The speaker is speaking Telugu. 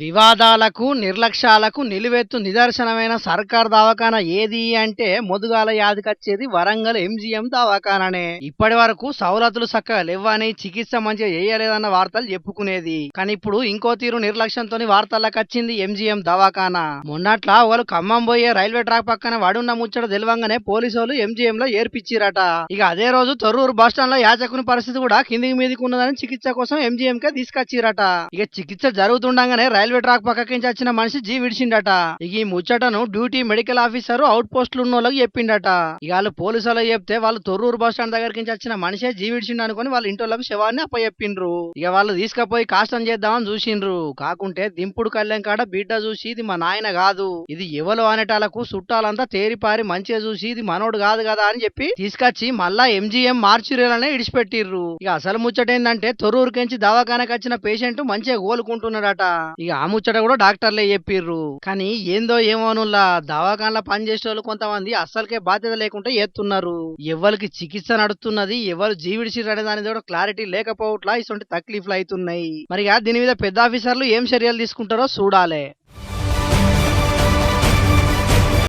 వివాదాలకు, నిర్లక్ష్యాలకు నిలువెత్తు నిదర్శనమైన సర్కార్ దవాఖానా ఏది అంటే మొదుగాల యాదికొచ్చేది వరంగల్ ఎంజీఎం దవాఖానానే. ఇప్పటి వరకు సౌలతులు సక్కగా లేవని, చికిత్స మంచిగా చేయలేదన్న వార్తలు చెప్పుకునేది. కానీ ఇప్పుడు ఇంకో తీరు నిర్లక్ష్యంతో వార్తల్లోకి వచ్చింది ఎంజీఎం దవాఖానా. మొన్నట్లా వాళ్ళు ఖమ్మం పోయే రైల్వే ట్రాక్ పక్కన వడున్న ముచ్చట తెలవంగానే పోలీసులు ఎంజీఎం లో ఏర్పిచ్చిరట. ఇక అదే రోజు తొర్రూరు బస్టాండ్ లో యాచకుని పరిస్థితి కూడా కిందికి మీదికి ఉన్నదని చికిత్స కోసం ఎంజీఎం కే తీసుకొచ్చిరట. ఇక చికిత్స జరుగుతుండగానే రైల్వే ట్రాక్ పక్కకించి వచ్చిన మనిషి జీ విడిచిండట. ఇక ఈ ముచ్చటను డ్యూటీ మెడికల్ ఆఫీసర్ అవుట్ పోస్టులు ఉన్న వాళ్ళకి చెప్పిండట. ఇక వాళ్ళు పోలీసులకు చెప్తే వాళ్ళు తొర్రూరు బస్ స్టాండ్ దగ్గరికి వచ్చిన మనిషే జీ విడిచిండు అనుకుని వాళ్ళ ఇంటోళ్ళకి శవాన్ని అప్పచెప్పిండ్రు. ఇక వాళ్ళు తీసుకుపోయి కాష్టం చేద్దామని చూసిండ్రు. కాకుంటే దింపుడు కళ్యాణ్ కాడ బిడ్డ చూసి ఇది మా నాయన కాదు, ఇది ఎవలో అనేటాలకు చుట్టాలంతా తేరిపారి మంచిగా చూసి ఇది మనోడు కాదు కదా అని చెప్పి తీసుకొచ్చి మళ్ళా ఎంజీఎం మార్చురీలనే ఇడిచిపెట్టిర్రు. ఇక అసలు ముచ్చట ఏంటంటే తొర్రూరుకెంచి దవాఖానకు వచ్చిన పేషెంట్ మంచిగా కోలుకుంటున్నాడట. ఇక ఆ ముచ్చట కూడా డాక్టర్లే చెప్పిర్రు. కానీ ఏందో ఏమోనుల్లా దవాఖానలో పనిచేసే వాళ్ళు కొంతమంది అస్సలకే బాధ్యత లేకుండా చేస్తున్నారు. ఎవరికి చికిత్స నడుస్తున్నది, ఎవరు జీవిడిసిర్రు అనే దాని కూడా క్లారిటీ లేకపోవట్లా ఇటువంటి తక్లీఫ్లు అవుతున్నాయి. మరి దీని మీద పెద్ద ఆఫీసర్లు ఏం చర్యలు తీసుకుంటారో చూడాలి.